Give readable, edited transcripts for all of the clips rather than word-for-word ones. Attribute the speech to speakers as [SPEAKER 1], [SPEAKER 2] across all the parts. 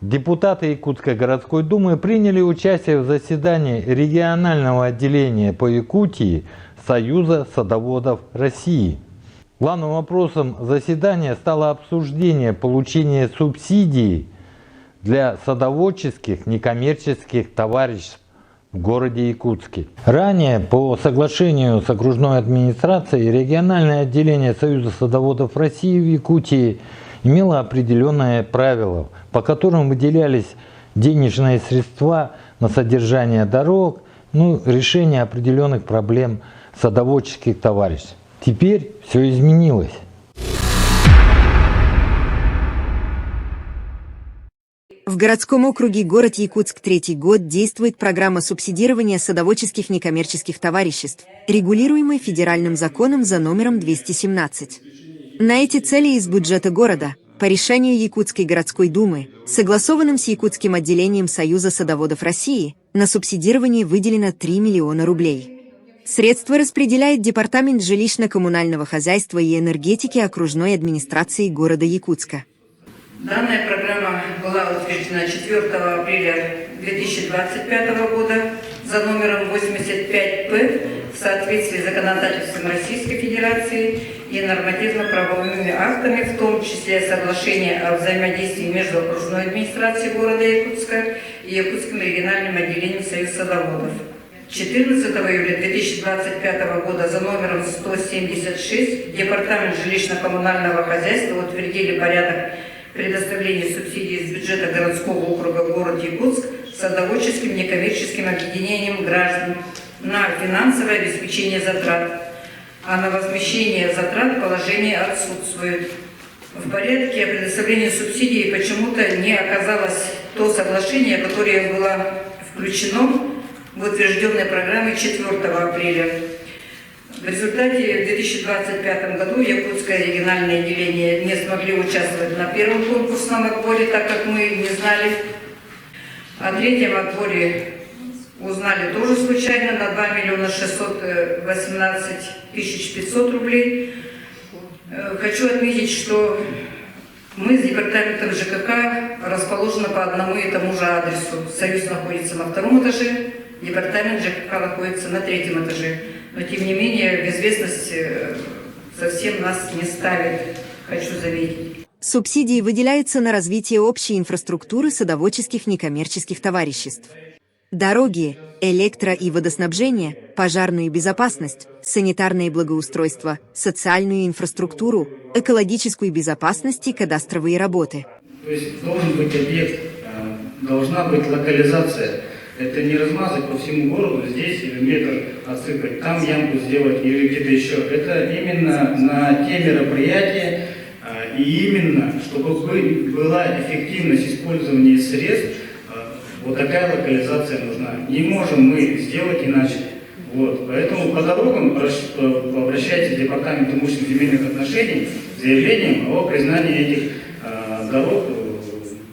[SPEAKER 1] Депутаты Якутской городской думы приняли участие в заседании регионального отделения по Якутии Союза садоводов России. Главным вопросом заседания стало обсуждение получения субсидий для садоводческих некоммерческих товариществ в городе Якутске. Ранее, по соглашению с окружной администрацией, региональное отделение Союза садоводов России в Якутии имело определенные правила, по которым выделялись денежные средства на содержание дорог, решение определенных проблем садоводческих товариществ. Теперь все изменилось.
[SPEAKER 2] В городском округе город Якутск третий год действует программа субсидирования садоводческих некоммерческих товариществ, регулируемая федеральным законом за номером 217. На эти цели из бюджета города, по решению Якутской городской думы, согласованным с Якутским отделением Союза садоводов России, на субсидирование выделено 3 миллиона рублей. Средства распределяет Департамент жилищно-коммунального хозяйства и энергетики окружной администрации города Якутска.
[SPEAKER 3] Данная программа была утверждена 4 апреля 2025 года за номером 85П в соответствии с законодательством Российской Федерации и нормативно-правовыми актами, в том числе соглашение о взаимодействии между окружной администрацией города Якутска и Якутским региональным отделением Союза садоводов. 14 июля 2025 года за номером 176 Департамент жилищно-коммунального хозяйства утвердили порядок предоставления субсидий из бюджета городского округа город Якутск садоводческим некоммерческим объединениям граждан на финансовое обеспечение затрат, а на возмещение затрат положение отсутствует. В порядке предоставления субсидий почему-то не оказалось то соглашение, которое было включено в утвержденной программе 4 апреля. В результате в 2025 году Якутское региональное отделение не смогли участвовать на первом конкурсном отборе, так как мы не знали. О третьем отборе узнали тоже случайно на 2 миллиона 618 тысяч 500 рублей. Хочу отметить, что мы с департаментом ЖКХ расположены по одному и тому же адресу. Союз находится на 2-м этаже, департамент ЖКХ находится на 3-м этаже. Но тем не менее в известность совсем нас не ставит, хочу заметить.
[SPEAKER 2] Субсидии выделяются на развитие общей инфраструктуры садоводческих некоммерческих товариществ. Дороги, электро- и водоснабжение, пожарную безопасность, санитарное благоустройство, социальную инфраструктуру, экологическую безопасность и кадастровые работы.
[SPEAKER 4] То есть должен быть объект, должна быть локализация. Это не размазать по всему городу, здесь метр отсыпать, там ямку сделать или где-то еще. Это именно на те мероприятия, и именно, чтобы была эффективность использования средств, вот такая локализация нужна. Не можем мы сделать иначе. Вот. Поэтому по дорогам обращайтесь в Департамент имущественных земельных отношений с заявлением о признании этих дорог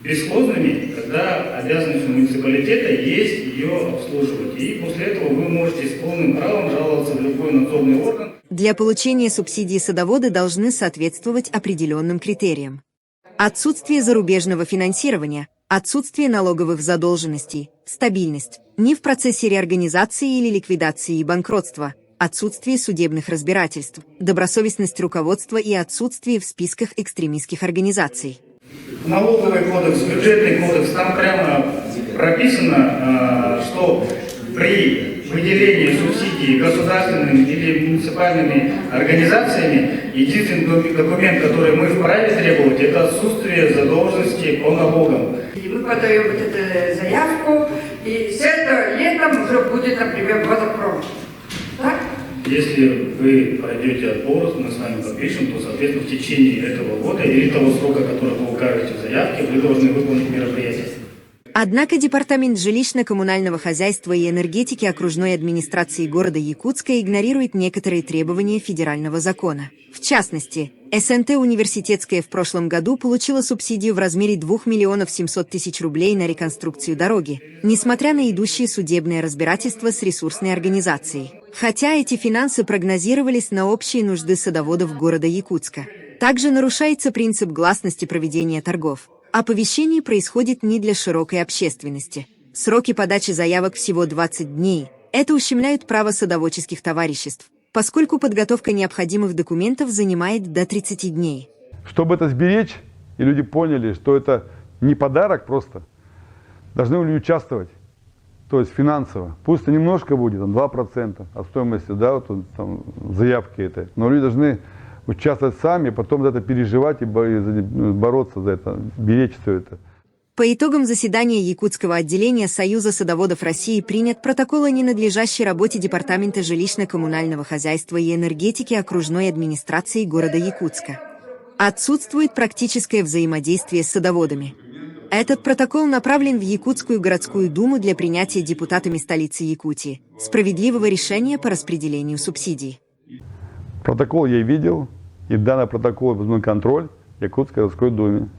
[SPEAKER 4] бесхозными, когда обязанность муниципалитета есть ее обслуживать. И после этого вы можете с полным правом жаловаться в любой надзорный орган.
[SPEAKER 2] Для получения субсидий садоводы должны соответствовать определенным критериям. Отсутствие зарубежного финансирования, отсутствие налоговых задолженностей, стабильность, не в процессе реорганизации или ликвидации и банкротства, отсутствие судебных разбирательств, добросовестность руководства и отсутствие в списках экстремистских организаций.
[SPEAKER 4] Налоговый кодекс, бюджетный кодекс, там прямо прописано, что при выделении субсидий государственными или муниципальными организациями единственный документ, который мы вправе требовать, это отсутствие задолженности по налогам.
[SPEAKER 3] И мы подаем вот эту заявку, и все это летом уже будет, например, водопром. Так?
[SPEAKER 4] Если вы пройдете отбор, мы с вами подпишем, то, соответственно, в течение этого года или того срока, который вы указываете в заявке, вы должны выполнить мероприятие.
[SPEAKER 2] Однако Департамент жилищно-коммунального хозяйства и энергетики окружной администрации города Якутска игнорирует некоторые требования федерального закона. В частности, СНТ «Университетская» в прошлом году получила субсидию в размере 2 миллионов 700 тысяч рублей на реконструкцию дороги, несмотря на идущее судебное разбирательство с ресурсной организацией. Хотя эти финансы прогнозировались на общие нужды садоводов города Якутска. Также нарушается принцип гласности проведения торгов. Оповещение происходит не для широкой общественности. Сроки подачи заявок всего 20 дней. Это ущемляет право садоводческих товариществ, поскольку подготовка необходимых документов занимает до 30 дней.
[SPEAKER 5] Чтобы это сберечь, и люди поняли, что это не подарок просто, должны люди участвовать, то есть финансово. Пусть это немножко будет, там, 2% от стоимости, да, вот, там, заявки этой, но люди должны участвовать сами, потом за это переживать и бороться за это, беречь все это.
[SPEAKER 2] По итогам заседания Якутского отделения Союза садоводов России принят протокол о ненадлежащей работе Департамента жилищно-коммунального хозяйства и энергетики окружной администрации города Якутска. Отсутствует практическое взаимодействие с садоводами. Этот протокол направлен в Якутскую городскую думу для принятия депутатами столицы Якутии справедливого решения по распределению субсидий.
[SPEAKER 5] Протокол я видел, и данный протокол возьму контроль в Якутской городской думе.